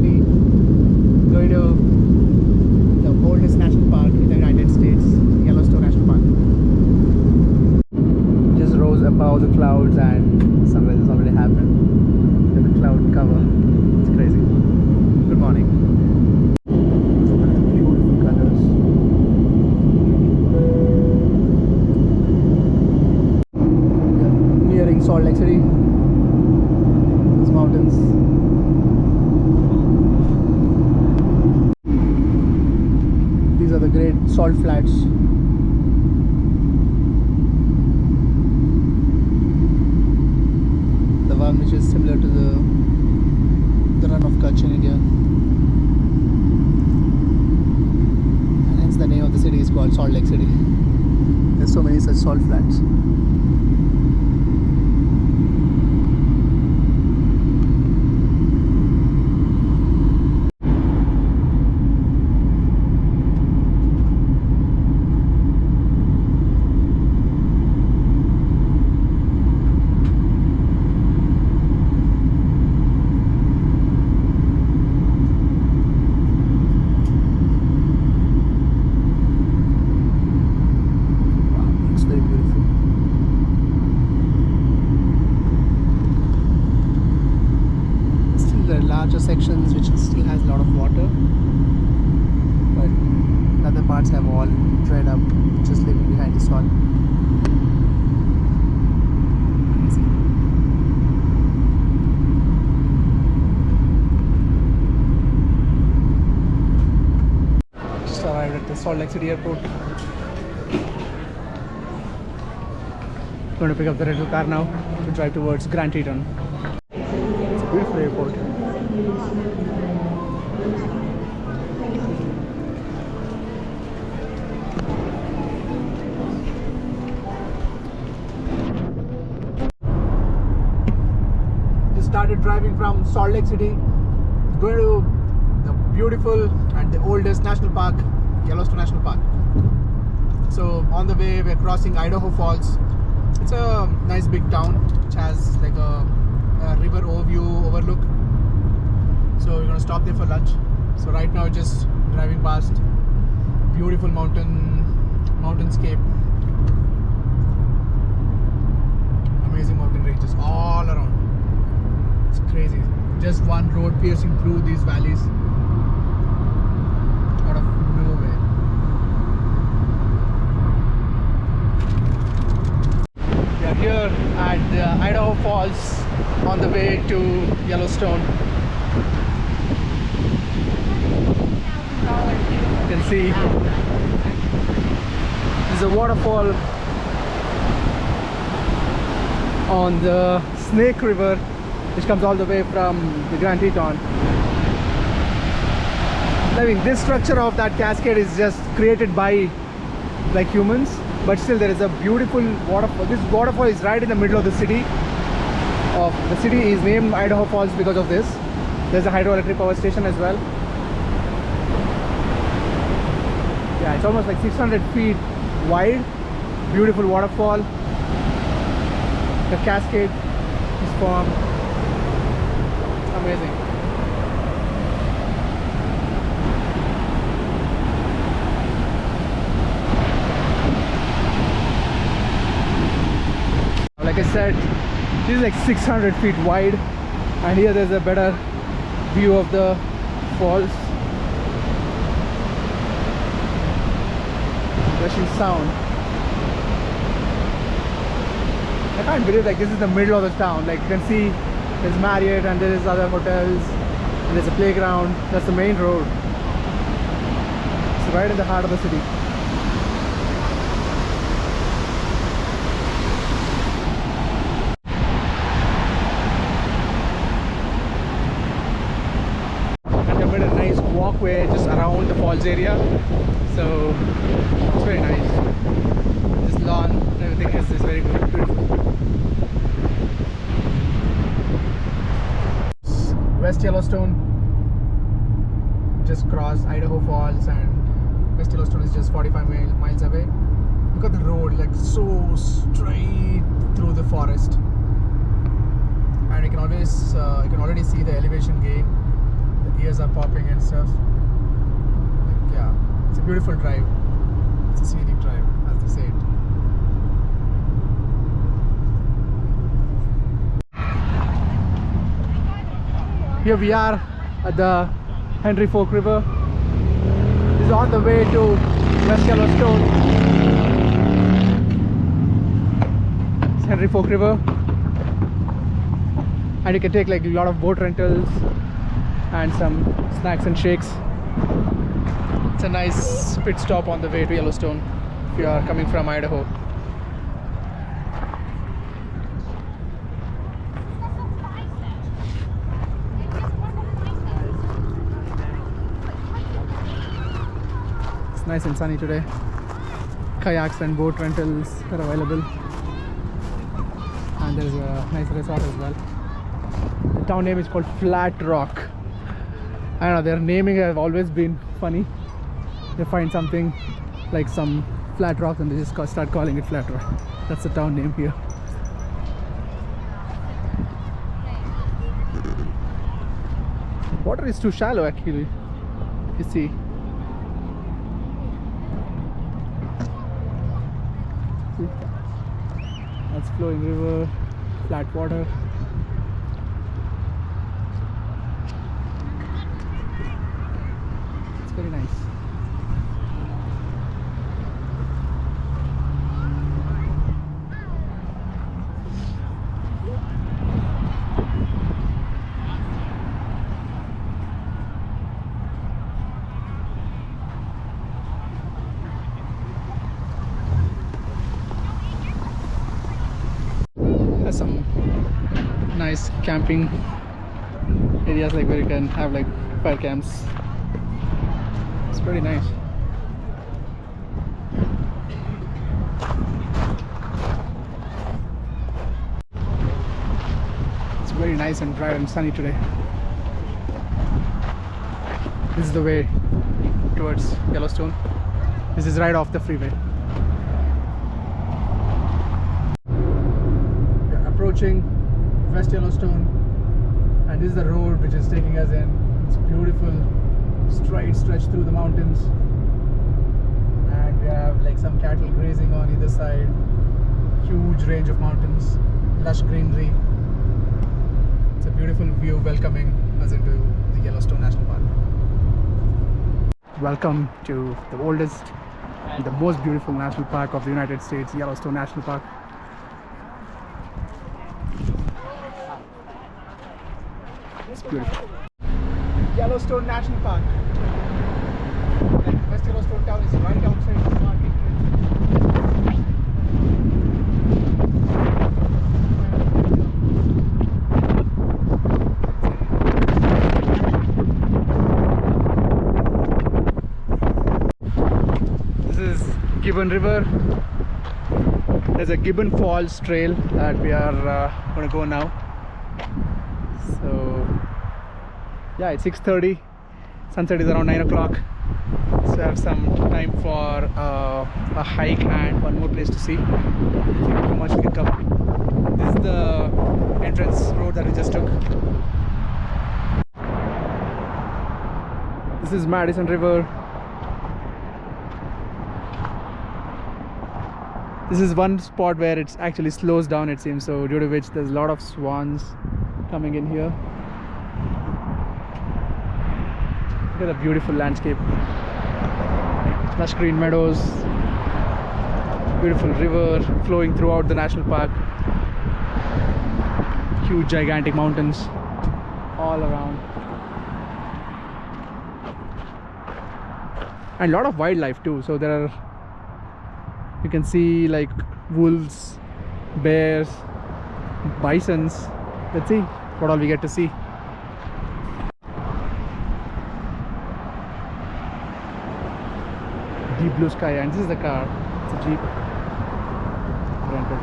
actually going to the oldest national park in the United States, Yellowstone National Park. Just rose above the clouds and sunrise has already happened. Look at the cloud cover. It's crazy. Good morning. Beautiful colors. Nearing Salt Lake City. These mountains. These are the great salt flats. The one which is similar to the run of Kutch in India. And hence the name of the city is called Salt Lake City. There's so many such salt flats. Sections which still has a lot of water, but other parts have all dried up, just leaving behind the salt. Just arrived at the Salt Lake City airport. Going to pick up the rental car now to drive towards Grand Teton. It's a beautiful airport. Just started driving from Salt Lake City, going to the beautiful and the oldest national park, Yellowstone National Park. So on the way we're crossing Idaho Falls. It's a nice big town which has like a river overlook. So we're gonna stop there for lunch. So right now just driving past beautiful mountainscape, amazing mountain ranges all around. It's crazy. Just one road piercing through these valleys out of nowhere. We are here at the Idaho Falls on the way to Yellowstone. You can see there's a waterfall on the Snake River which comes all the way from the Grand Teton. I mean, this structure of that cascade is just created by like humans, but still there is a beautiful waterfall. This waterfall is right in the middle of the city. The city is named Idaho Falls because of this. There's a hydroelectric power station as well. Yeah, it's almost like 600 feet wide. Beautiful waterfall. The cascade is formed. Amazing. Like I said, this is like 600 feet wide, and here there's a better view of the falls. Rushing sound. I can't believe like this is the middle of the town. Like you can see there's Marriott and there is other hotels and there's a playground. That's the main road. It's right in the heart of the city. And they made a nice walkway just around the falls area. So it's very nice. This lawn and everything is very good, beautiful. West Yellowstone, just crossed Idaho Falls, and West Yellowstone is just 45 miles away. Look at the road, like so straight through the forest, and you can always you can already see the elevation gain. The years leaves are popping and stuff. Like, yeah, it's a beautiful drive. It's a scenic drive, as they say it. Here we are at the Henry Fork River. This is on the way to West Yellowstone. It's Henry Fork River, and you can take like a lot of boat rentals and some snacks and shakes. It's a nice pit stop on the way to Yellowstone if you are coming from Idaho. Nice and sunny today. Kayaks and boat rentals are available, and there's a nice resort as well. The town name is called Flat Rock. I don't know, their naming has always been funny. They find something like some flat rock and they just start calling it Flat Rock. That's the town name here. Water is too shallow actually, you see. That's flowing river, flat water. It's very nice. Some nice camping areas, like where you can have like fire camps. It's pretty nice. It's very nice and dry and sunny today. This is the way towards Yellowstone. This is right off the freeway. Approaching West Yellowstone, and this is the road which is taking us in. It's beautiful, straight stretch through the mountains, and we have like some cattle grazing on either side. Huge range of mountains, lush greenery. It's a beautiful view welcoming us into the Yellowstone National Park. Welcome to the oldest and the most beautiful national park of the United States, Yellowstone National Park. It's beautiful. Yellowstone National Park. And West Yellowstone town is right outside the park entrance. This is Gibbon River. There's a Gibbon Falls trail that we are going to go now. So yeah, it's 6:30. Sunset is around 9 o'clock. So I have some time for a hike and one more place to see. How much we can cover. This is the entrance road that we just took. This is Madison River. This is one spot where it actually slows down, it seems, so due to which there's a lot of swans coming in here. Look at the beautiful landscape. Lush green meadows, beautiful river flowing throughout the national park. Huge gigantic mountains all around. And a lot of wildlife too. So there are, you can see like wolves, bears, bisons. Let's see what all we get to see. Deep blue sky, and this is the car. It's a Jeep rented.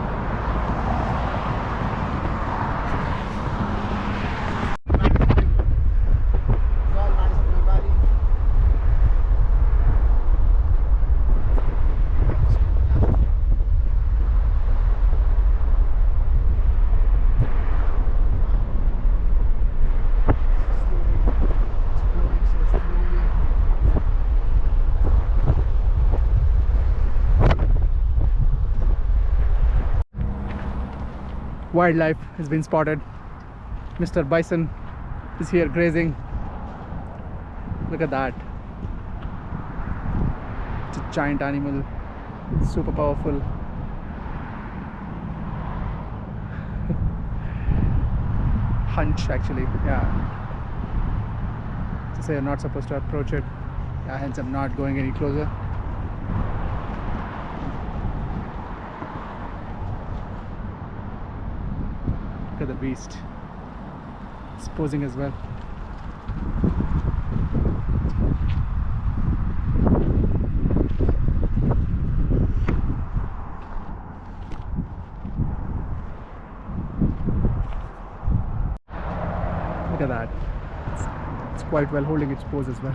wildlife has been spotted. Mr. Bison is here grazing. Look at that. It's a giant animal. It's super powerful. Hunch actually, yeah. So say you're not supposed to approach it. Yeah, hence I'm not going any closer. Look at the beast. It's posing as well. Look at that. It's quite well holding its pose as well.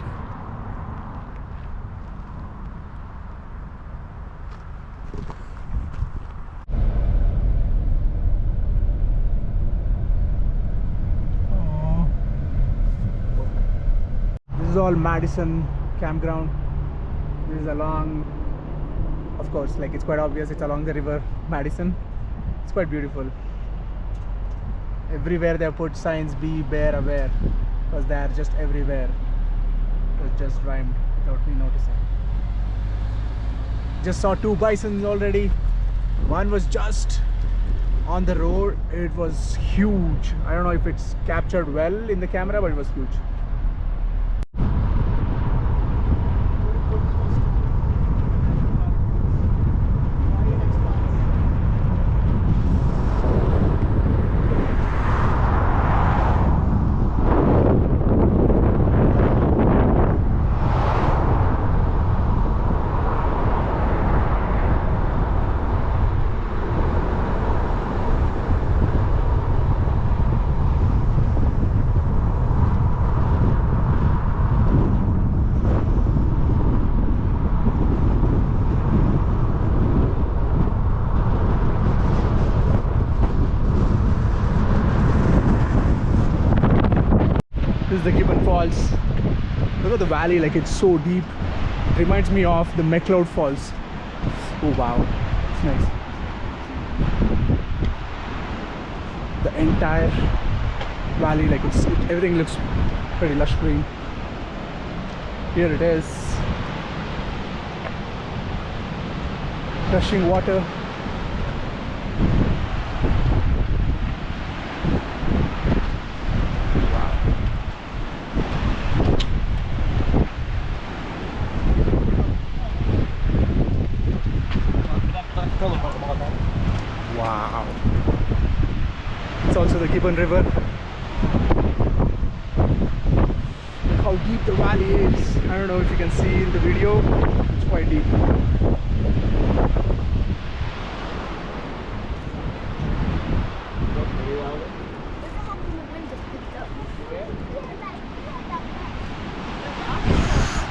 This is all Madison campground. This is along, of course, like it's quite obvious, it's along the river Madison. It's quite beautiful. Everywhere they have put signs, be bear aware, because they are just everywhere. It just rhymed without me noticing. Just saw 2 bisons already. One was just on the road. It was huge. I don't know if it's captured well in the camera, but it was huge. This is the Gibbon Falls. Look at the valley, like it's so deep. It reminds me of the McLeod Falls. Oh wow, it's nice. The entire valley, like everything looks pretty lush green. Here it is. Rushing water. Wow. It's also the Gibbon River. Look how deep the valley is. I don't know if you can see in the video. It's quite deep.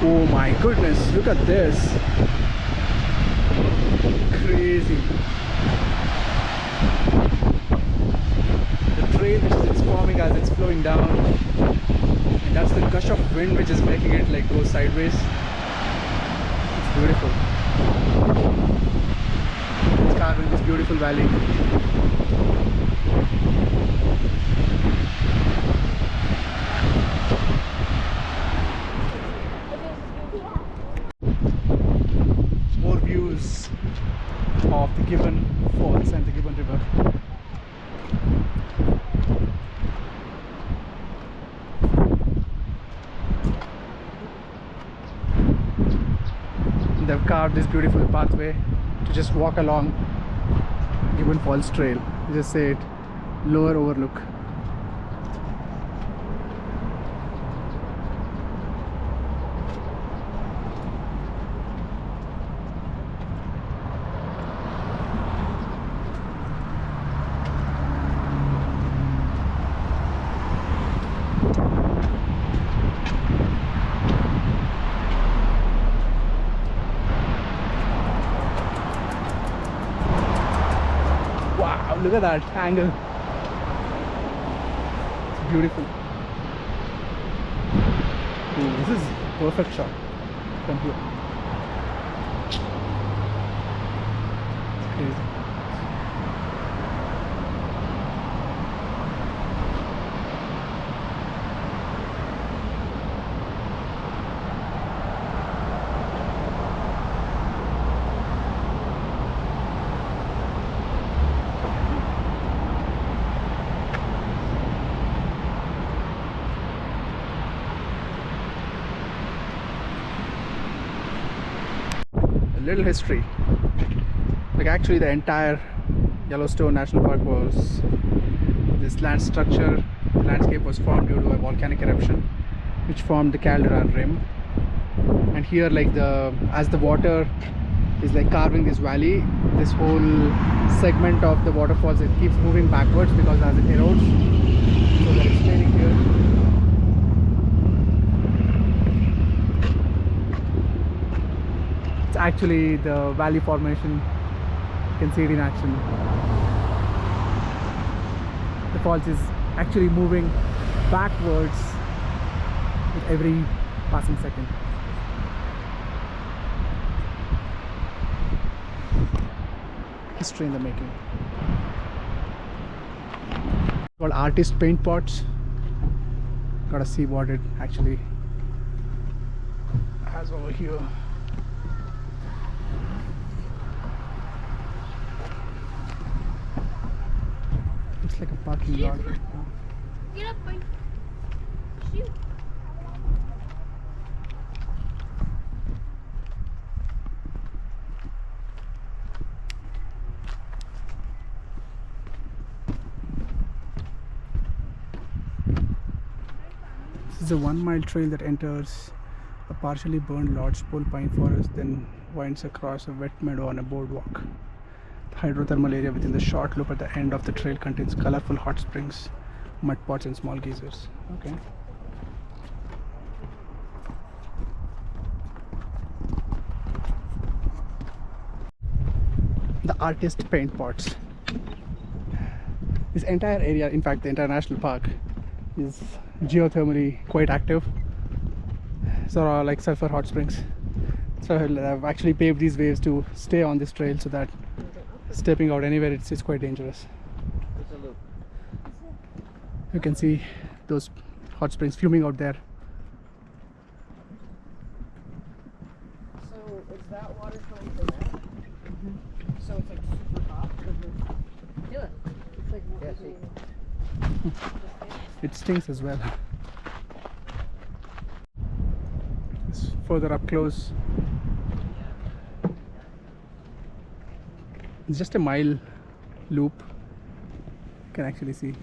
Oh my goodness, look at this. Crazy. The trail which is forming as it's flowing down, and that's the gush of wind which is making it like go sideways. It's beautiful. It's carving this beautiful valley. More views of the Gibbon Falls and the Gibbon River. They've carved this beautiful pathway to just walk along Gibbon Falls Trail. You just say it, lower overlook. Look at that angle. It's beautiful. Ooh, this is perfect shot from here. It's crazy. little history. Like actually the entire Yellowstone National Park was this landscape was formed due to a volcanic eruption which formed the caldera rim. And here, like as the water is like carving this valley, this whole segment of the waterfalls, it keeps moving backwards because as it erodes. So they're explaining here. It's actually the valley formation. You can see it in action. The falls is actually moving backwards with every passing second. History in the making. Called artist paint pots. Gotta see what it actually has over here. Looks like a parking lot. Get up, boy. Shoot. This is a 1 mile trail that enters a partially burned lodgepole pine forest, then winds across a wet meadow on a boardwalk. The hydrothermal area within the short loop at the end of the trail contains colorful hot springs, mud pots and small geysers. Okay. The artist paint pots. This entire area, in fact the entire national park, is geothermally quite active. So like sulfur hot springs. So I've actually paved these waves to stay on this trail so that stepping out anywhere it's quite dangerous. You can see those hot springs fuming out there. So is that water coming from there? So it's like super hot? Yeah. It's like It stinks as well. It's further up close. It's just a mile loop. You can actually see. You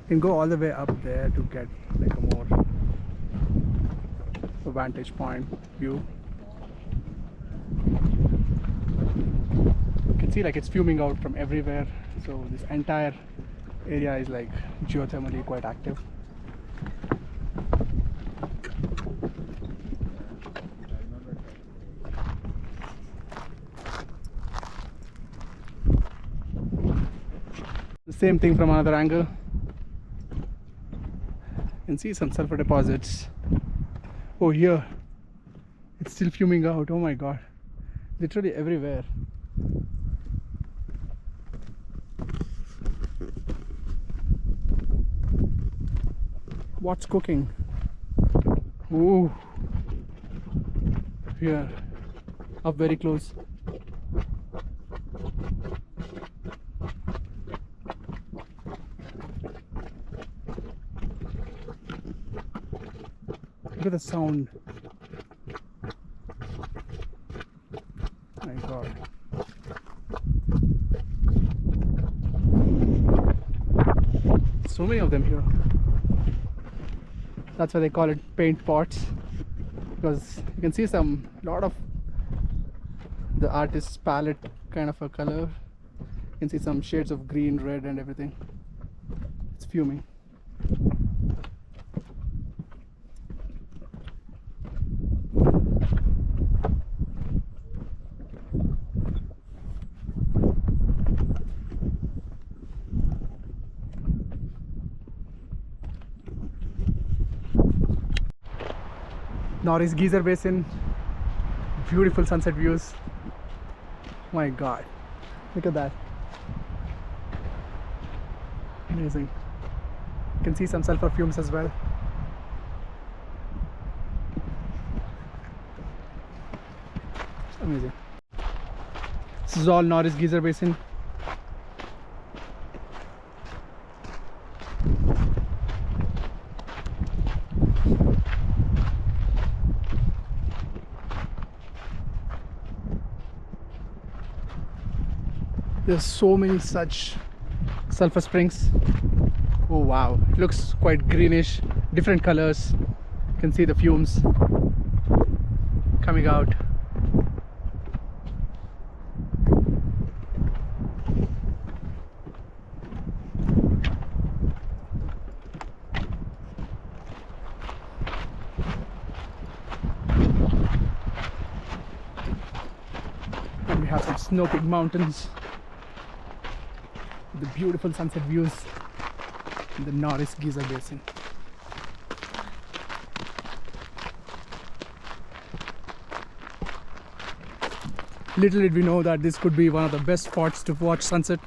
can go all the way up there to get like a more vantage point view. You can see like it's fuming out from everywhere. So this entire area is like geothermally quite active. The same thing from another angle. You can see some sulfur deposits. Oh, here it's still fuming out. Oh my god, literally everywhere. What's cooking? Ooh, here, up very close. Look at the sound. My god. So many of them here. That's why they call it paint pots, because you can see lot of the artist's palette kind of a color. You can see some shades of green, red and everything. It's fuming. Norris Geyser Basin, beautiful sunset views. My god, look at that. Amazing. You can see some sulfur fumes as well. It's amazing. This is all Norris Geyser Basin. There's so many such sulfur springs. Oh wow, it looks quite greenish, different colors. You can see the fumes coming out. And we have some snow-peaked mountains with the beautiful sunset views in the Norris Geyser Basin. Little did we know that this could be one of the best spots to watch sunset.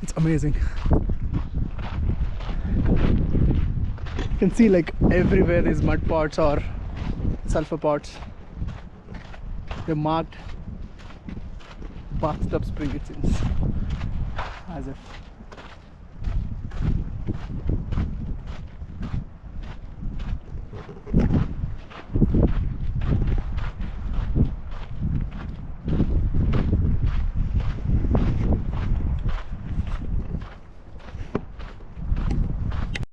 It's amazing. You can see like everywhere these mud pots or sulfur pots. They're marked bathtub spring, it seems, as if.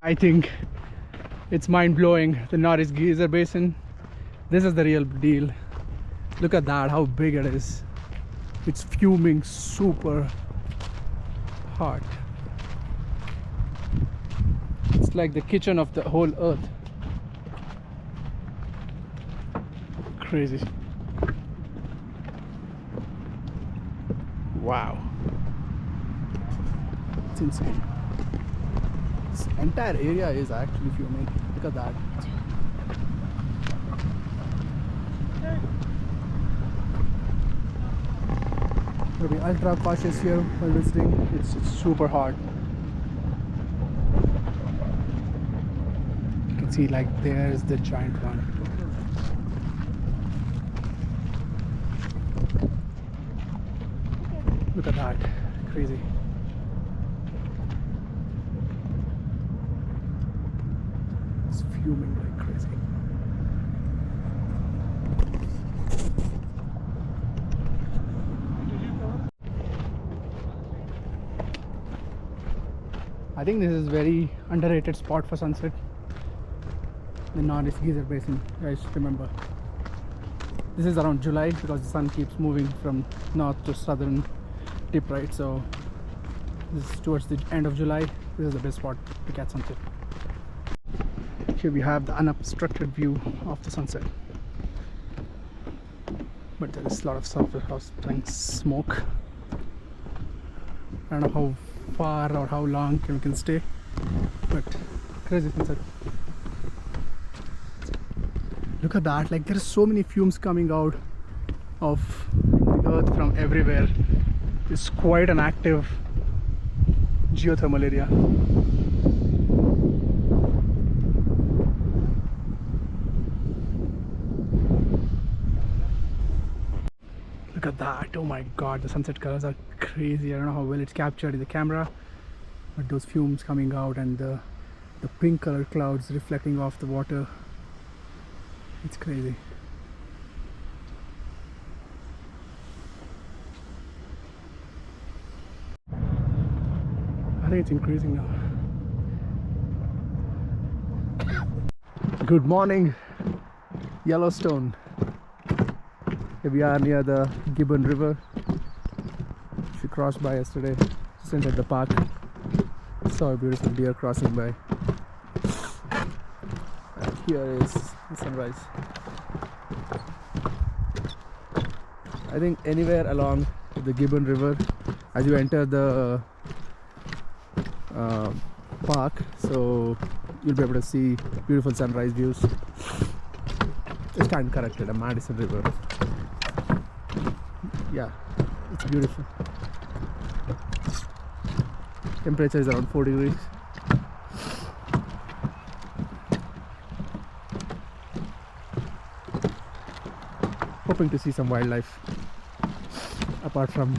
I think it's mind-blowing, the Norris Geyser Basin. This is the real deal. Look at that, how big it is. It's fuming super hot. It's like the kitchen of the whole earth. Crazy. Wow. It's insane. This entire area is actually fuming. Look at that. Gotta be ultra cautious here while visiting. It's super hot. You can see like there's the giant one. Look at that. Crazy. It's fuming like crazy. I think this is very underrated spot for sunset. The Norris Geyser Basin, guys, remember. This is around July because the sun keeps moving from north to southern tip, right? So this is towards the end of July. This is the best spot to catch sunset. Here we have the unobstructed view of the sunset. But there is a lot of sulfur smoke. I don't know how far or how long we can stay, but crazy sunset. Look at that, like there are so many fumes coming out of the earth from everywhere. It's quite an active geothermal area. Look at that, oh my god, the sunset colors are crazy. I don't know how well it's captured in the camera, but those fumes coming out and the pink colored clouds reflecting off the water, it's crazy. I think it's increasing now. Good morning, Yellowstone. Here we are near the Gibbon River. She crossed by yesterday, just entered the park. Saw a beautiful deer crossing by. And here is the sunrise. I think anywhere along the Gibbon River, as you enter the park, so you'll be able to see beautiful sunrise views. I stand corrected, a Madison River. Yeah, it's beautiful. Temperature is around 4 degrees. Hoping to see some wildlife apart from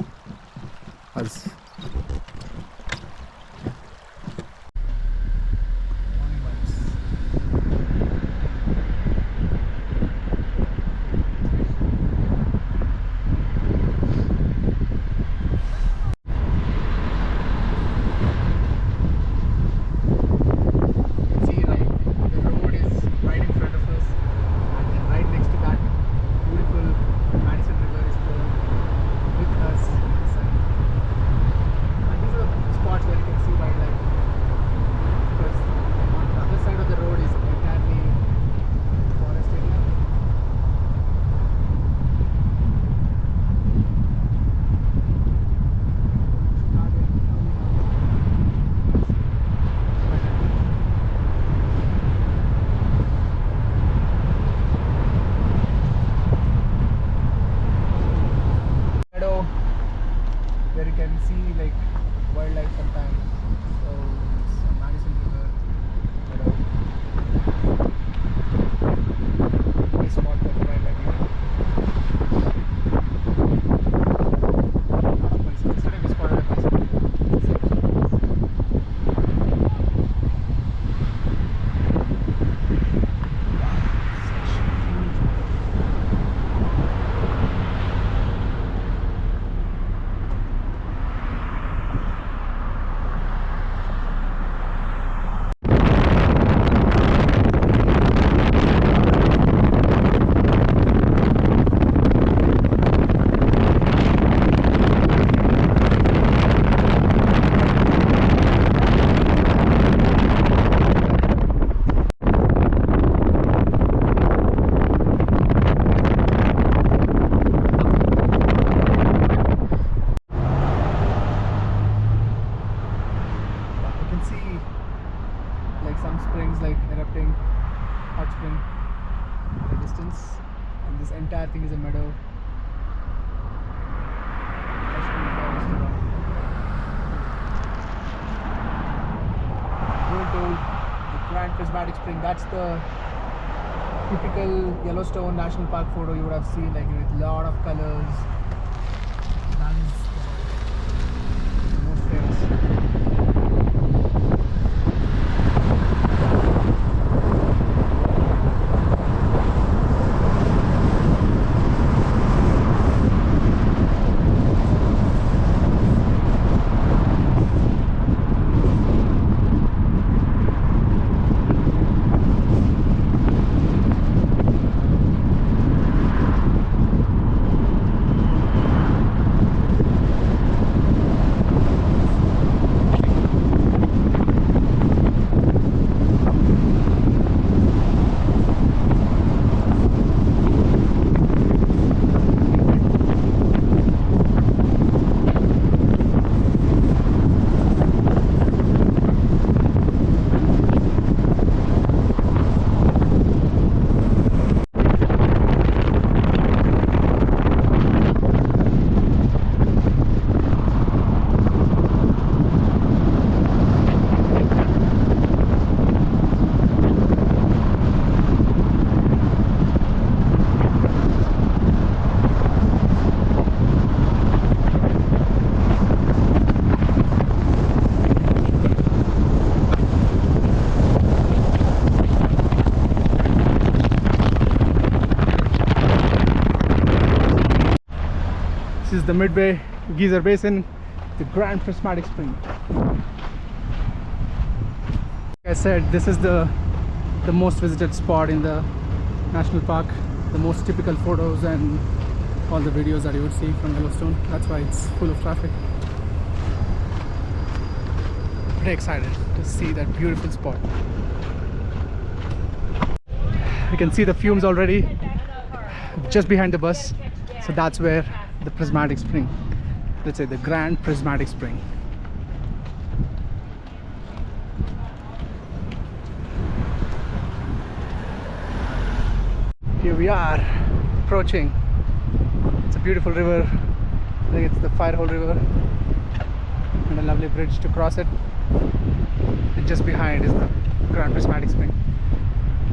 us. hot spring at a distance, and this entire thing is a meadow. Going to the Grand Prismatic Spring. That's the typical Yellowstone National Park photo you would have seen, like with a lot of colors. That is the most famous. This is the Midway Geyser Basin, the Grand Prismatic Spring. Like I said, this is the most visited spot in the national park, the most typical photos and all the videos that you would see from Yellowstone. That's why it's full of traffic. Pretty excited to see that beautiful spot. You can see the fumes already just behind the bus. So that's where the Prismatic Spring, let's say the Grand Prismatic Spring. Here we are approaching. It's a beautiful river. I think it's the Firehole River, and a lovely bridge to cross it. And just behind is the Grand Prismatic Spring.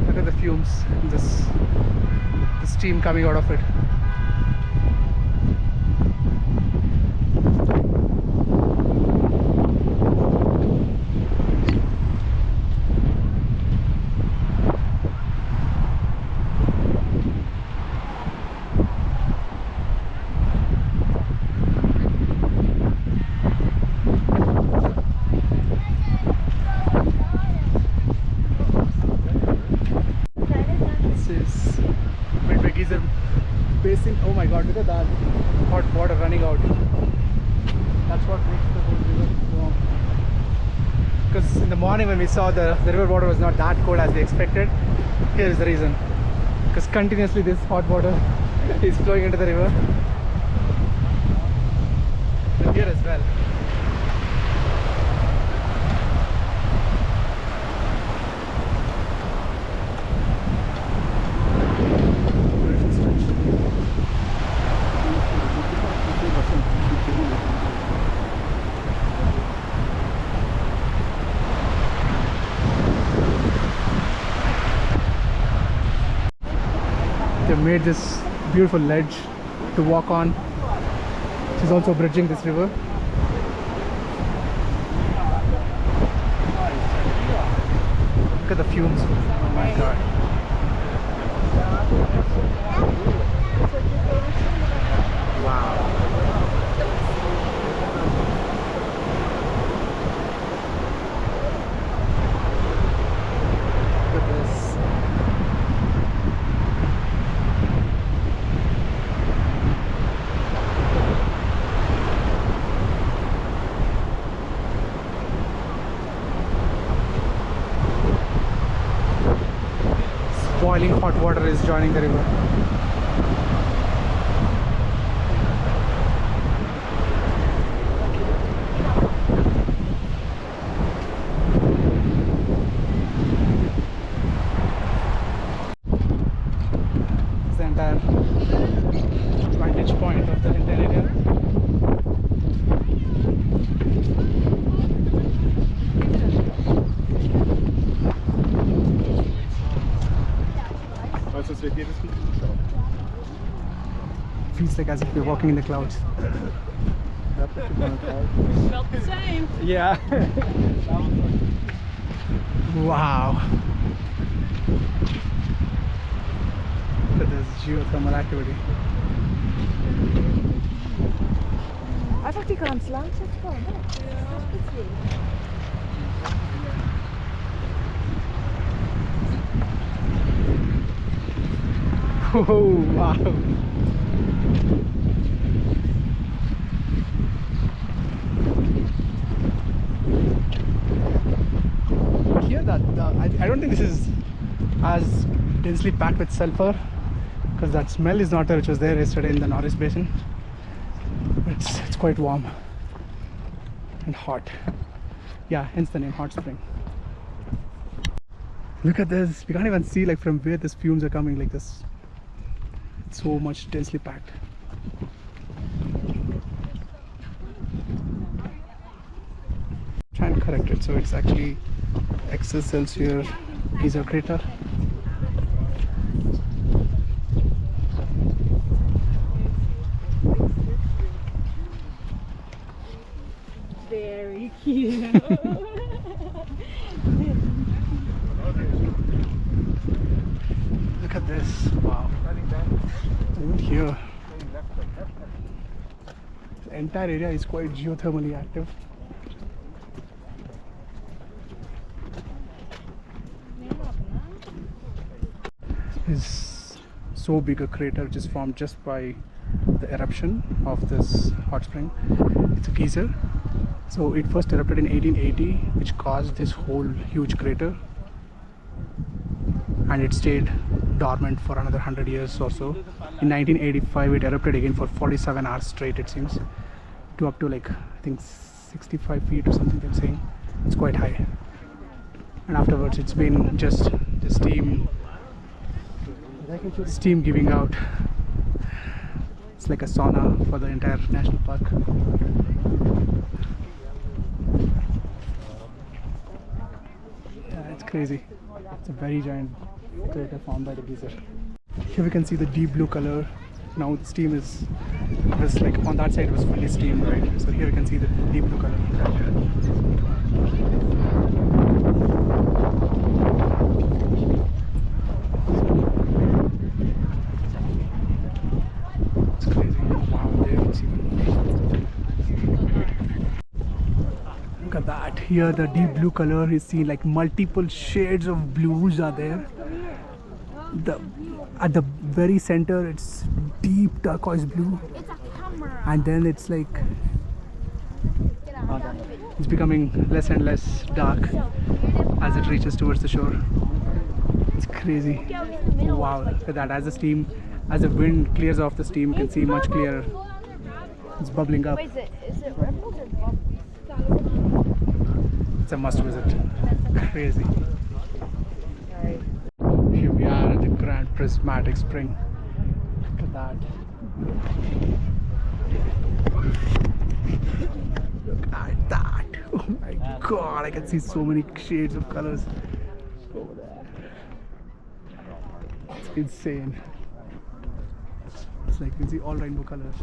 Look at the fumes, the steam coming out of it. Geyser Basin. Oh my god, look at that hot water running out. That's what makes the whole river warm. Because in the morning when we saw the river water was not that cold as we expected. Here is the reason. Because continuously this hot water is flowing into the river. And here as well. They've made this beautiful ledge to walk on. She's also bridging this river. Look at the fumes. Oh my god. Wow. Look at this. Boiling hot water is joining the river. Feels like as if we're walking in the clouds. Felt the same. Yeah. Wow. Look at this geothermal activity. Einfach die ganz langsam fahren. Oh, wow. Here I don't think this is as densely packed with sulfur, because that smell is not there which was there yesterday in the Norris Basin. It's quite warm and hot. Yeah, hence the name hot spring. Look at this. We can't even see like from where these fumes are coming like this. It's so much densely packed. Try and correct it. So it's actually excess Celsius geyser crater. Very cute. Look at this. Wow. Even here, the entire area is quite geothermally active. Is so big a crater which is formed just by the eruption of this hot spring. It's a geyser. So it first erupted in 1880, which caused this whole huge crater, and it stayed dormant for another 100 years or so. In 1985 it erupted again for 47 hours straight, it seems, to up to like I think 65 feet or something they're saying. It's quite high. And afterwards it's been just the steam giving out. It's like a sauna for the entire national park. Yeah, it's crazy. It's a very giant crater formed by the geyser. Here we can see the deep blue color. Now the steam is like on that side it was fully steamed, right? So here we can see the deep blue color. It's crazy. Wow, there it's even. Look at that. Here the deep blue color is seen, like multiple shades of blues are there. At the very center it's deep turquoise blue, and then it's like it's becoming less and less dark as it reaches towards the shore. It's crazy. Wow, look at that. As the wind clears off the steam, you can see much clearer. It's bubbling up. Wait, is it ripples or bubbles? It's a must visit. Crazy. Here we are at the Grand Prismatic Spring. Look at that. Look at that. Oh my god, I can see so many shades of colors over there. It's insane. It's like you can see all rainbow colors.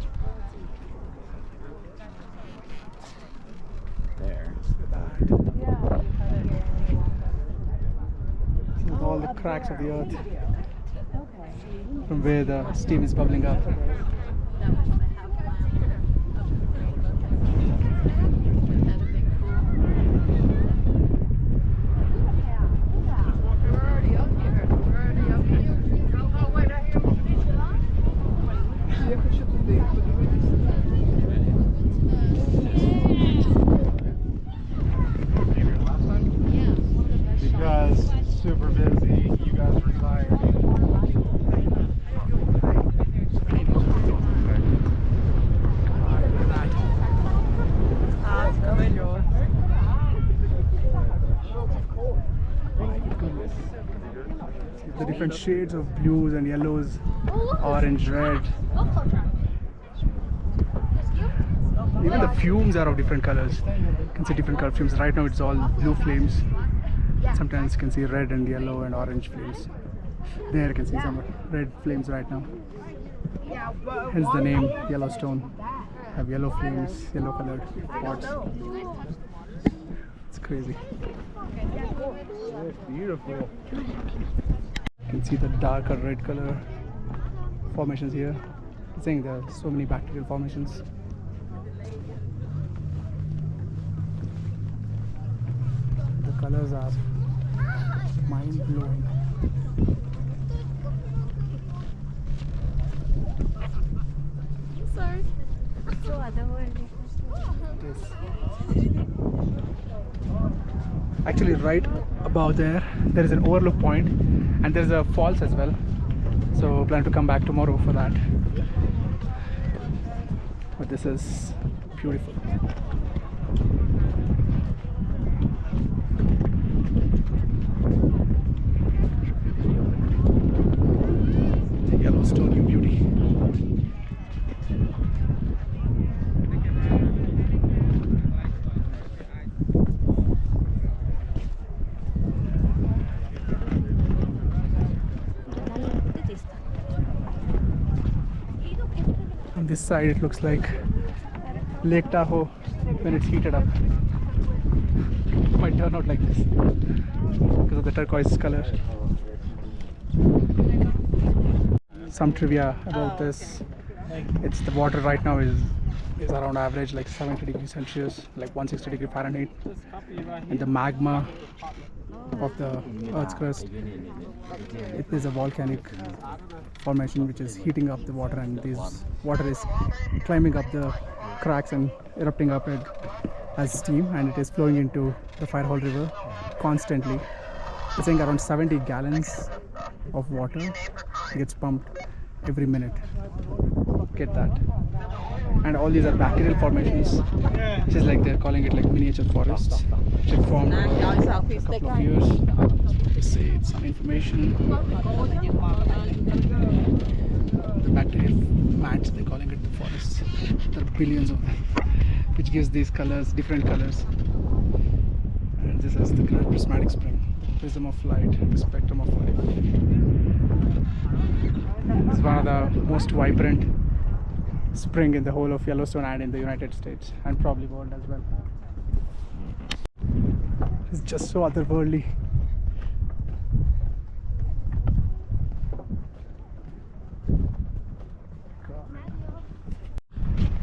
There. Look at that. With all the cracks of the earth from where the steam is bubbling up. Because super busy, you guys were tired. The different shades of blues and yellows, orange, red. Even the fumes are of different colors. You can see different color fumes. Right now it's all blue flames. Sometimes you can see red and yellow and orange flames. There you can see some red flames right now. Hence the name Yellowstone. Have yellow flames, yellow colored spots. It's crazy. It's beautiful. You can see the darker red color formations here. I'm saying there are so many bacterial formations. The colors are mind blowing. Sorry. So otherworldly. Actually, right above there is an overlook point, and there's a falls as well. So plan to come back tomorrow for that. But this is beautiful. The Yellowstone in beauty. On this side it looks like Lake Tahoe when it's heated up. Might turn out like this because of the turquoise color. Some trivia about this. It's the water right now is around average like 70 degrees Celsius, like 160 degrees Fahrenheit, and the magma of the Earth's crust, it is a volcanic formation which is heating up the water, and this water is climbing up the cracks and erupting up it as steam, and it is flowing into the Firehole River constantly. It's saying around 70 gallons of water gets pumped every minute. Get that? And all these are bacterial formations, which is like they're calling it like miniature forests, which have formed over a couple of years. Just say it's some information. The bacterial mats, they're calling it the forests. There are billions of them, which gives these colors, different colors. And this is the Grand Prismatic Spring, the prism of light, the spectrum of light. It's one of the most vibrant spring in the whole of Yellowstone and in the United States, and probably world as well. It's just so otherworldly.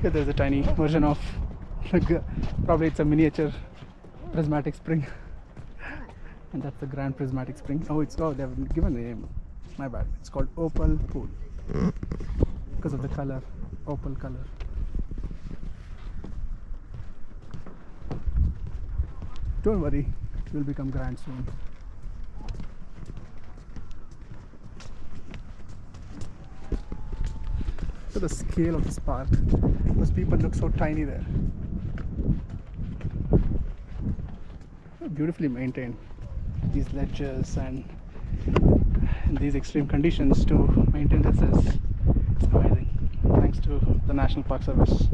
Here there's a tiny version of, probably it's a miniature prismatic spring. And that's the Grand Prismatic Spring. They've given the name. My bad. It's called Opal Pool because of the color, opal color. Don't worry, it will become grand soon. Look at the scale of this park. Those people look so tiny there. Beautifully maintained. These ledges and these extreme conditions to maintain this is amazing. Thanks to the National Park Service.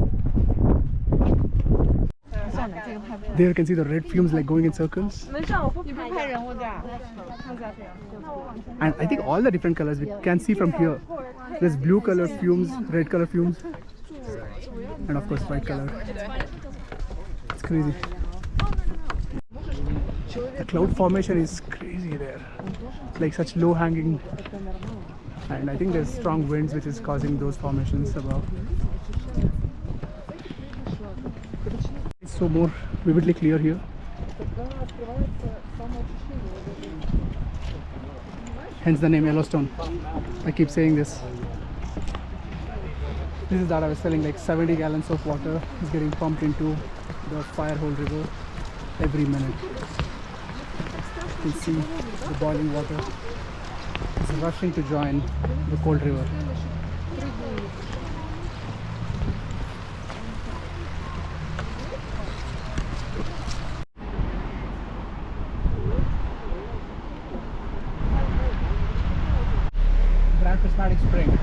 There you can see the red fumes like going in circles. And I think all the different colors we can see from here. There's blue color fumes, red color fumes, and of course white color. It's crazy. The cloud formation is crazy there. It's like such low hanging, and I think there's strong winds which is causing those formations above. It's so more vividly clear here. Hence the name Yellowstone. I keep saying this. This is that I was telling, like 70 gallons of water is getting pumped into the Firehole River every minute. You can see the boiling water is rushing to join the cold river. Grand Prismatic Spring,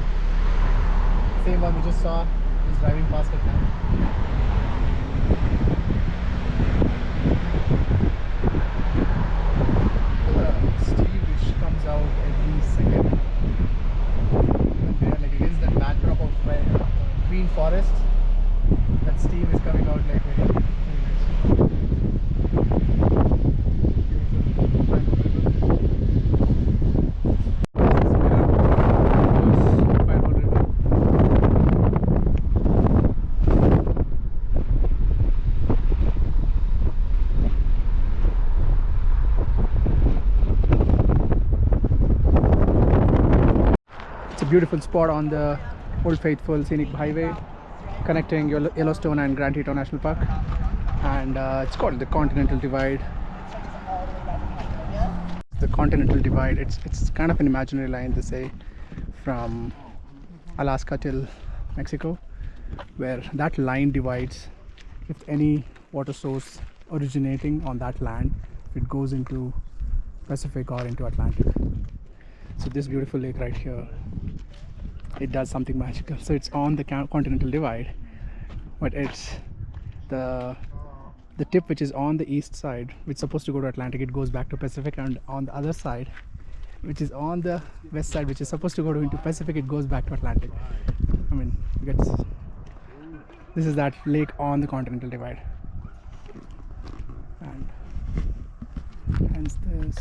same one we just saw, is driving past it now. Steve which comes out every second. It's a beautiful spot on the Old Faithful Scenic Highway connecting Yellowstone and Grand Teton National Park, and it's called the Continental Divide. The Continental Divide, it's kind of an imaginary line, they say, from Alaska till Mexico, where that line divides. If any water source originating on that land, it goes into Pacific or into Atlantic. So this beautiful lake right here, it does something magical. So it's on the Continental Divide, but it's the tip which is on the east side, which is supposed to go to Atlantic, it goes back to Pacific, and on the other side, which is on the west side, which is supposed to go into Pacific, it goes back to Atlantic. I mean, this is that lake on the Continental Divide, and hence this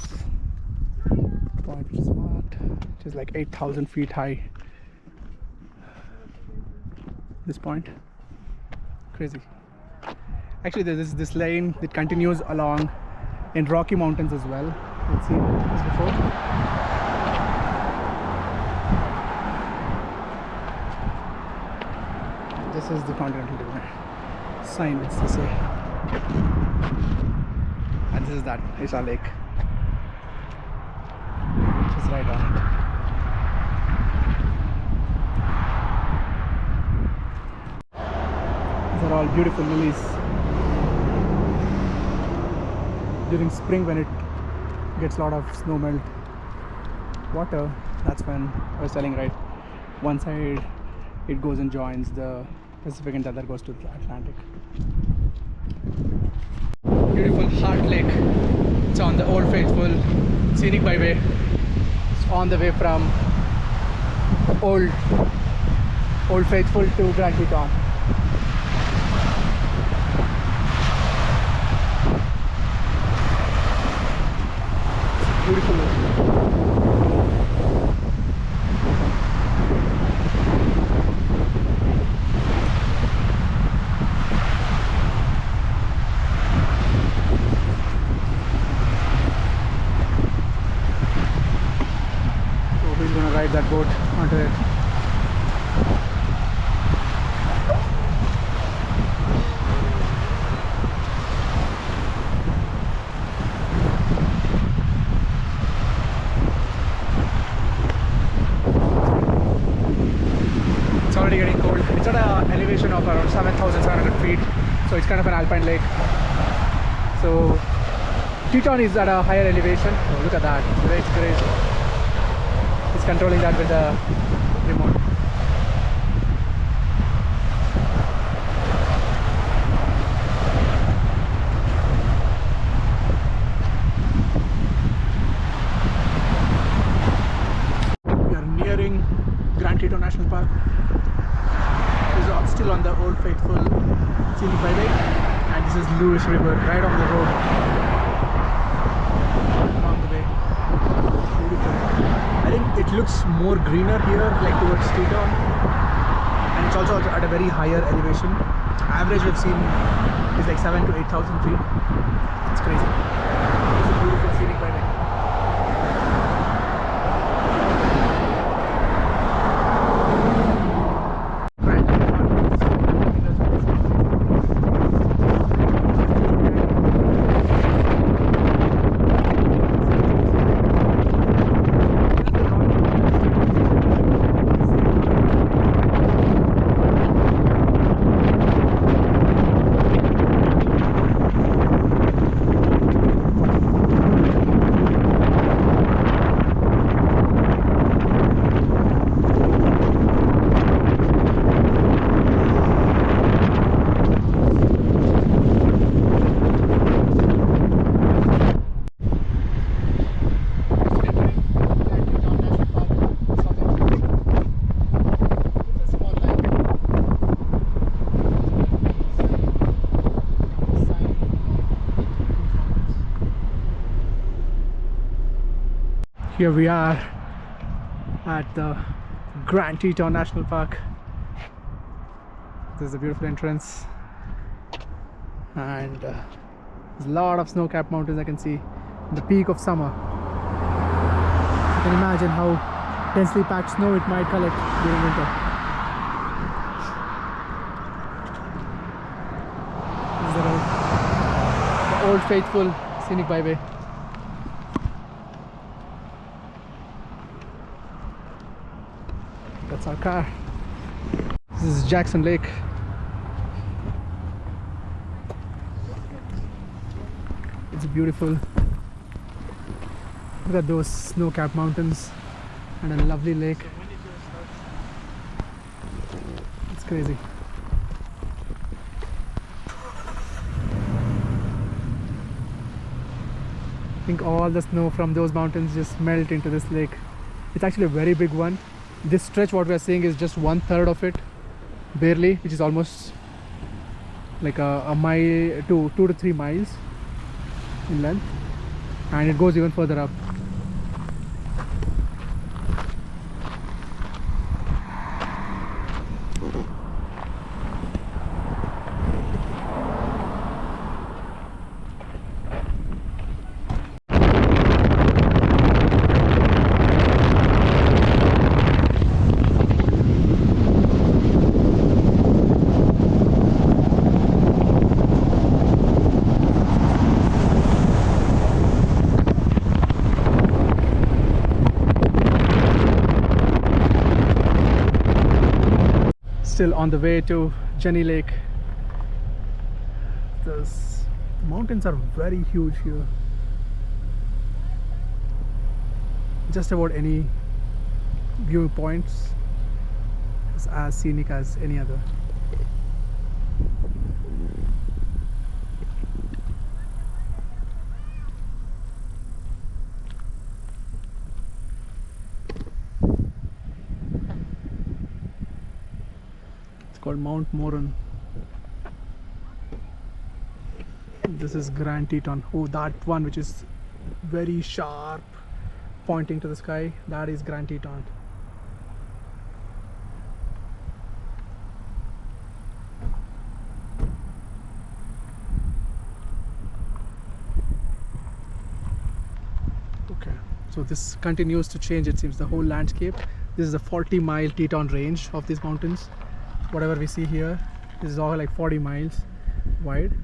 point which is marked, which is like 8,000 feet high. This point, crazy. Actually, there's this lane that continues along in Rocky Mountains as well. You've seen this before. This is the Continental Divide sign, which they say, and this is that Isha Lake, which is right on it. These are all beautiful lilies. During spring, when it gets a lot of snow melt water, that's when I was telling, right, one side it goes and joins the Pacific and the other goes to the Atlantic. Beautiful Heart Lake. It's on the Old Faithful Scenic Byway. It's on the way from Old Faithful to Grand Teton. Beautiful lake. So he's gonna ride that boat onto it. Getting cold. It's at an elevation of around 7,700 feet, so it's kind of an alpine lake. So Teton is at a higher elevation. Oh, look at that, it's crazy. It's controlling that with the remote. We are nearing Grand Teton National Park. Still on the Old Faithful Scenic Byway, and this is Lewis River right on the road along the way. Beautiful. I think it looks more greener here, like towards Teton, and it's also at a very higher elevation. Average we've seen is like 7,000 to 8,000 feet. It's crazy. It's a beautiful scenic byway. Here we are at the Grand Teton National Park. This is the beautiful entrance, and there's a lot of snow-capped mountains I can see in the peak of summer. You can imagine how densely packed snow it might collect during winter. This is the road. The old faithful scenic byway. That's our car. This is Jackson Lake. It's beautiful. Look at those snow-capped mountains and a lovely lake. It's crazy. I think all the snow from those mountains just melt into this lake. It's actually a very big one. This stretch what we are seeing is just 1/3 of it, barely, which is almost like a mile to 2 to 3 miles in length, and it goes even further up. Still on the way to Jenny Lake. The mountains are very huge here. Just about any viewpoints is as scenic as any other. Called Mount Moran. This is Grand Teton. Oh, that one which is very sharp, pointing to the sky, that is Grand Teton. Okay, so this continues to change, it seems, the whole landscape. This is a 40-mile Teton range of these mountains. Whatever we see here, this is all like 40 miles wide,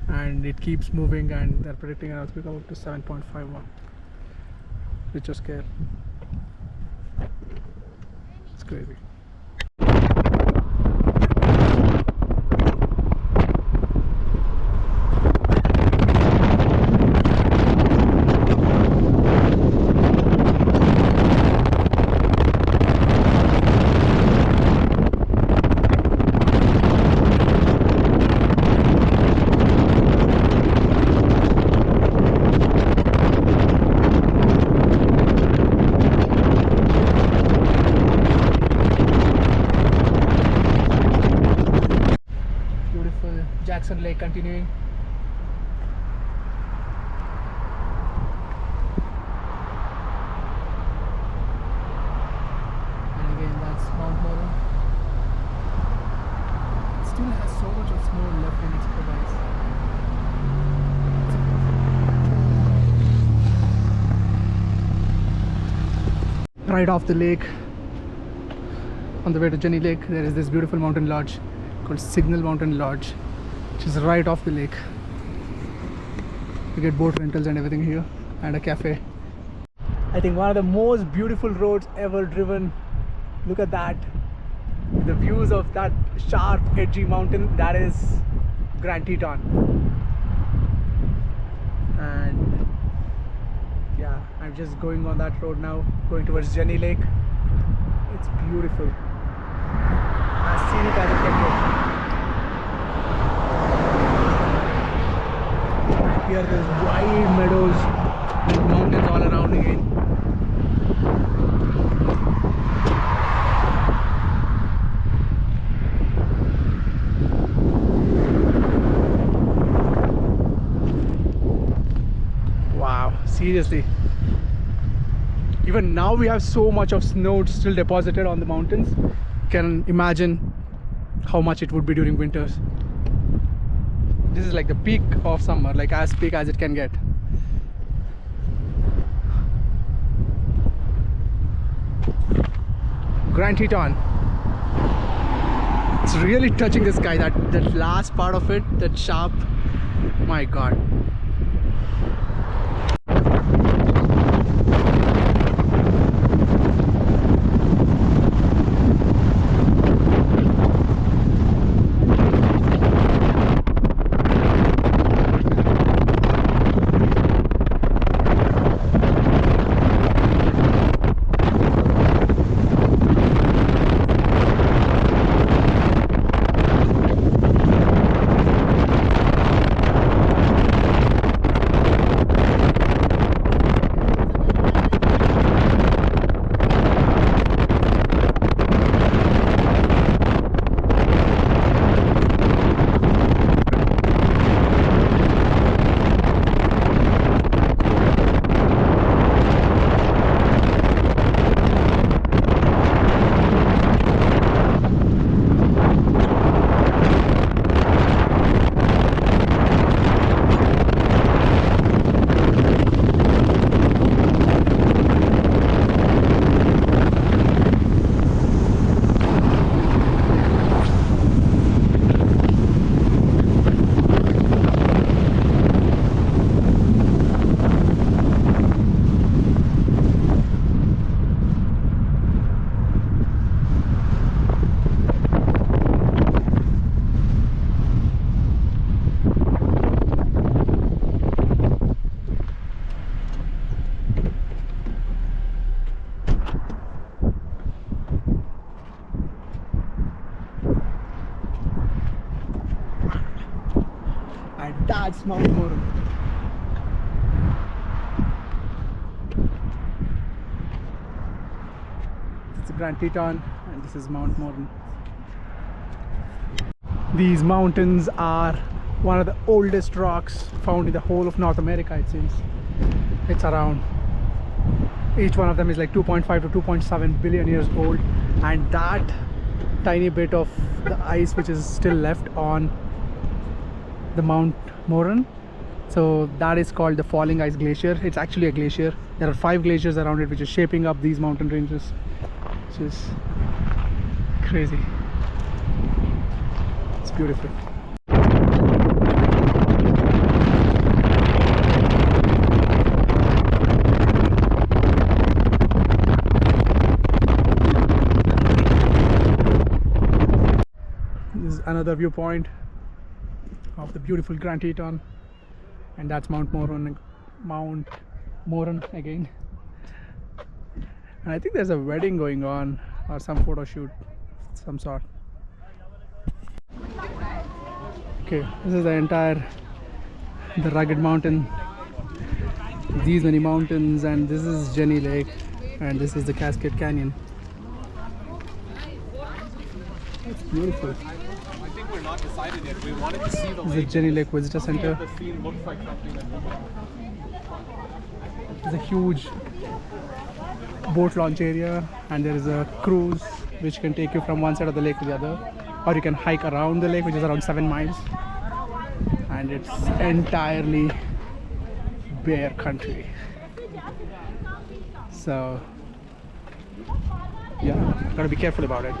and it keeps moving, and they're predicting an earthquake of up to 7.51 Richter scale. It's crazy. Jackson Lake continuing. And again, that's Mount Moran. It still has so much of snow left in its crevice. Right off the lake, on the way to Jenny Lake, there is this beautiful mountain lodge called Signal Mountain Lodge, which is right off the lake. You get boat rentals and everything here, and a cafe. I think one of the most beautiful roads ever driven. Look at that. The views of that sharp, edgy mountain, that is Grand Teton. And yeah, I'm just going on that road now, going towards Jenny Lake. It's beautiful. As scenic as it can get. Here there's wide meadows and mountains all around again. Wow, seriously. Even now we have so much of snow still deposited on the mountains. You can imagine how much it would be during winters. This is like the peak of summer, like as peak as it can get. Grand Teton. It's really touching the sky, that last part of it, that sharp, my god. That's Mount Moran. It's a Grand Teton and this is Mount Moran. These mountains are one of the oldest rocks found in the whole of North America, it seems. It's around, each one of them is like 2.5 to 2.7 billion years old, and that tiny bit of the ice which is still left on the Mount Moran, so that is called the falling ice glacier. It's actually a glacier. There are 5 glaciers around it which is shaping up these mountain ranges, which is crazy. It's beautiful. This is another viewpoint of the beautiful Grand Teton, and that's Mount Moran again. And I think there's a wedding going on or some photo shoot of some sort. Okay, this is the rugged mountain, these many mountains, and this is Jenny Lake, and this is the Cascade Canyon. It's beautiful. I think we're not decided yet. We wanted to see the This is the Jenny Lake Visitor Center. The scene looks like something that There's a huge boat launch area, and there is a cruise which can take you from one side of the lake to the other, or you can hike around the lake, which is around 7 miles, and it's entirely bare country. So yeah, gotta be careful about it.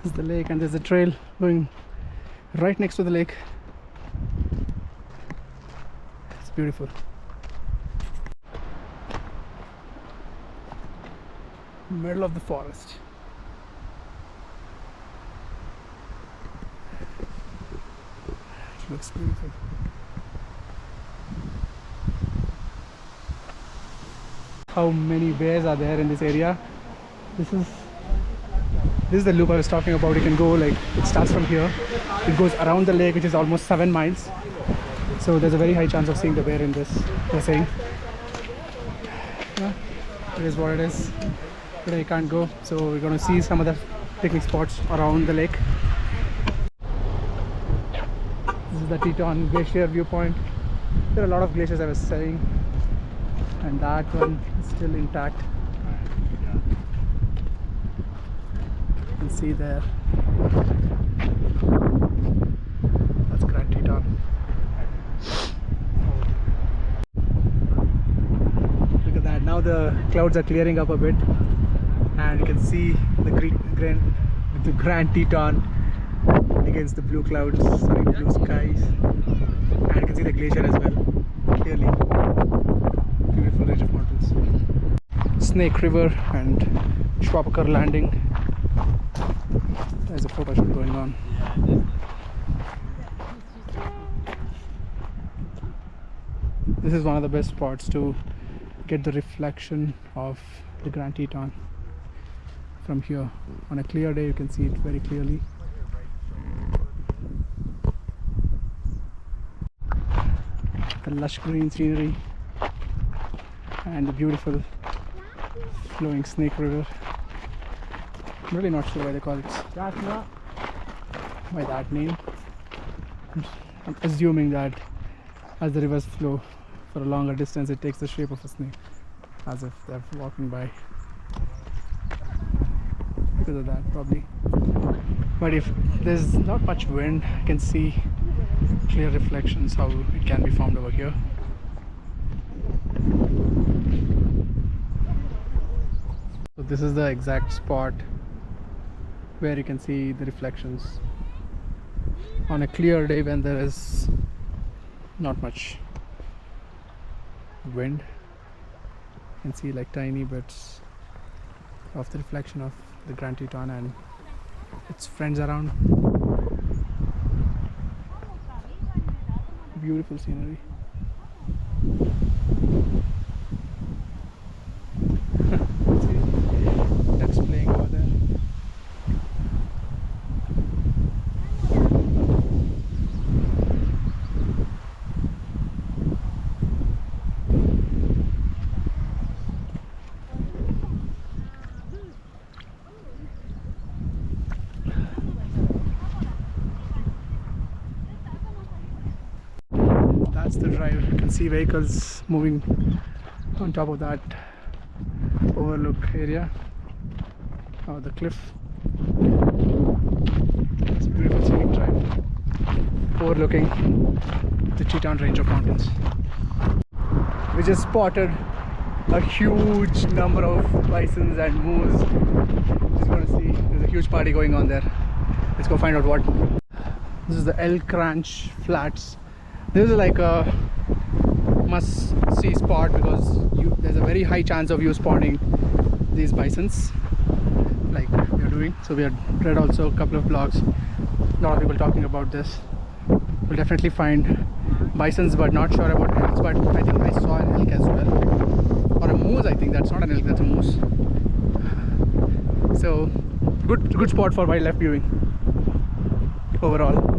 This is the lake, and there's a trail going right next to the lake. It's beautiful. Middle of the forest. It looks beautiful. How many bears are there in this area? This is the loop I was talking about. You can go, like, it starts from here, it goes around the lake, which is almost 7 miles. So there's a very high chance of seeing the bear in this, they're saying. Yeah, it is what it is. Today I can't go, so we're going to see some of the picnic spots around the lake. This is the Teton Glacier viewpoint. There are a lot of glaciers, I was saying, and that one is still intact. You can see there. That's Grand Teton. Now the clouds are clearing up a bit, and you can see the Grand Teton against the blue clouds, sorry, blue skies, and you can see the glacier as well, clearly. Beautiful range of mountains. Snake River and Schwabakar Landing. There's a photo shoot going on. This is one of the best spots to get the reflection of the Grand Teton from here. On a clear day you can see it very clearly. The lush green scenery and the beautiful flowing Snake River. I'm really not sure why they call it by that name. I'm assuming that as the rivers flow for a longer distance, it takes the shape of a snake, as if they're walking by. Because of that, probably. But if there's not much wind, I can see clear reflections how it can be formed over here. So this is the exact spot where you can see the reflections on a clear day when there is not much wind. You can see like tiny bits of the reflection of the Grand Teton and its friends around. Beautiful scenery. See, ducks playing over there. That's the drive. You can see vehicles moving on top of that overlook area or the cliff. It's a beautiful scenic drive overlooking the Teton range of mountains. We just spotted a huge number of bisons and moose. Just want to see, there's a huge party going on there. Let's go find out what. This is the Elk Ranch Flats. This is like a must-see spot because there's a very high chance of you spotting these bisons, like we're doing. So we had read also a couple of blogs, a lot of people talking about this. We'll definitely find bisons, but not sure about elks. But I think I saw an elk as well, or a moose. I think that's not an elk, that's a moose. So good spot for wildlife viewing overall.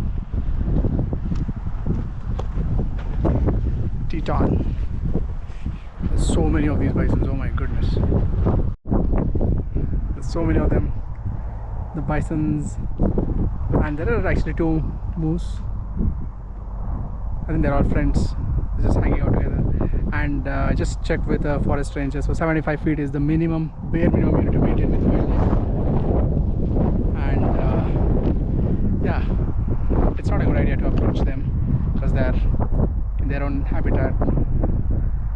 Teton. There's so many of these bisons, oh my goodness. There's so many of them. The bisons, and there are actually two moose. I think they're all friends, they're just hanging out together. And I just checked with the forest ranger, so 75 feet is the minimum, bare minimum you need to maintain with wildlife. And yeah, it's not a good idea to approach them because they're in their own habitat,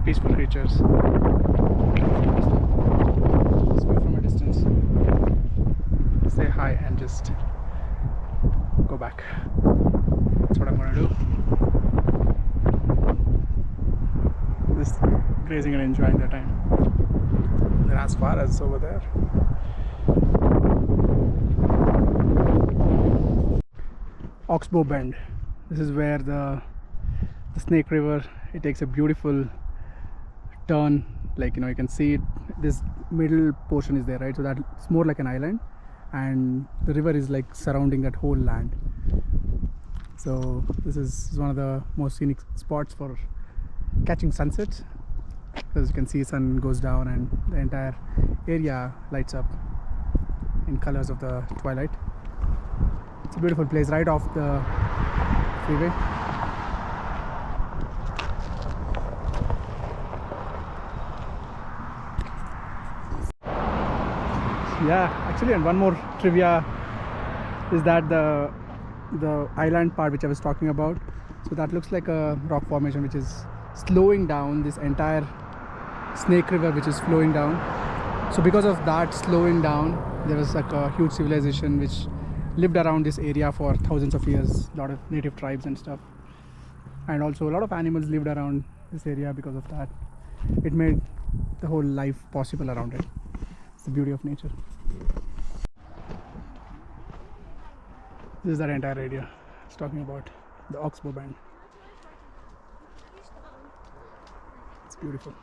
peaceful creatures. Just go from a distance, say hi and just go back. That's what I'm gonna do. Just grazing and enjoying their time. They're as far as over there. Oxbow Bend. This is where the Snake River, it takes a beautiful turn, like you can see it, this middle portion is there, right? So that's more like an island, and the river is like surrounding that whole land. So this is one of the most scenic spots for catching sunsets, because you can see sun goes down and the entire area lights up in colors of the twilight. It's a beautiful place right off the freeway. Yeah, actually, and one more trivia is that the island part which I was talking about, so that looks like a rock formation which is slowing down this entire Snake River, which is flowing down. So because of that slowing down, there was like a huge civilization which lived around this area for thousands of years. A lot of native tribes and stuff, and also a lot of animals lived around this area. Because of that, it made the whole life possible around it. It's the beauty of nature. This is that entire area it's talking about, the Oxbow Band. It's beautiful.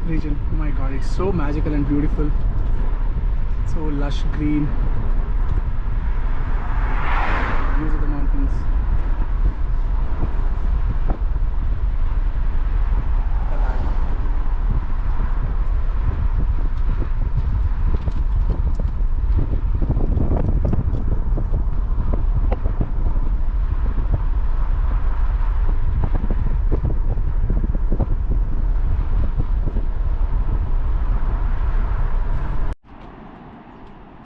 Region, oh my god, it's so magical and beautiful, so lush green, views of the mountains.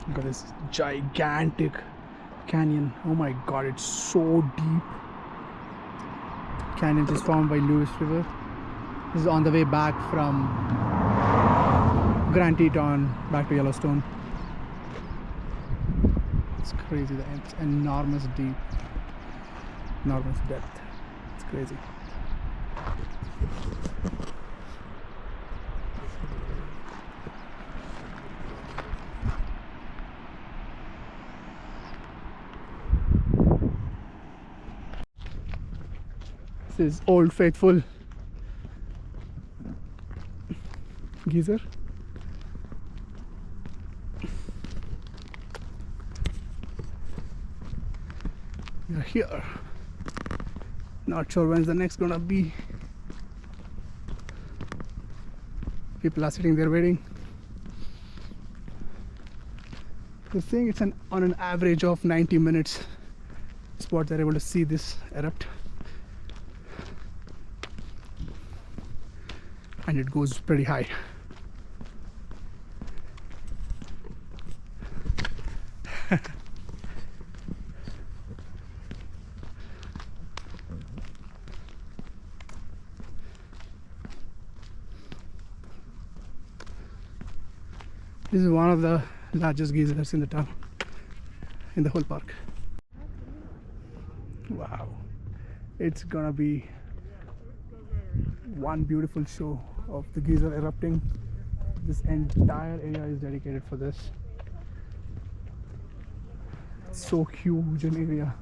Look at this gigantic canyon. Oh my god, it's so deep. Canyon is formed by Lewis River. This is on the way back from Grand Teton back to Yellowstone. It's crazy, it's enormous deep, enormous depth. It's crazy. This is Old Faithful Geyser. We are here. Not sure when's the next gonna be. People are sitting there waiting. They're saying it's on an average of 90 minutes spot they're able to see this erupt. And it goes pretty high. This is one of the largest geysers in the town, in the whole park. Wow, it's gonna be one beautiful show of the geyser erupting. This entire area is dedicated for this. It's so huge an area.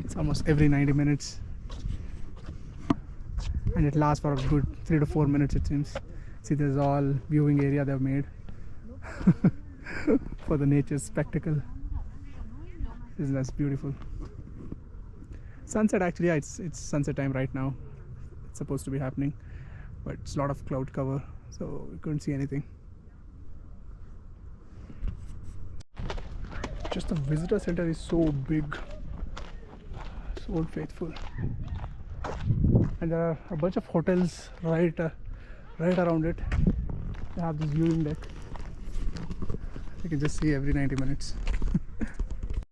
It's almost every 90 minutes. And it lasts for a good 3 to 4 minutes, it seems. See, there's all viewing area they've made for the nature spectacle. Isn't that beautiful? Sunset, actually, yeah, it's sunset time right now. It's supposed to be happening, but it's a lot of cloud cover, so we couldn't see anything. Just the visitor center is so big. It's Old Faithful. And there are a bunch of hotels right around it. They have this viewing deck. You can just see every 90 minutes.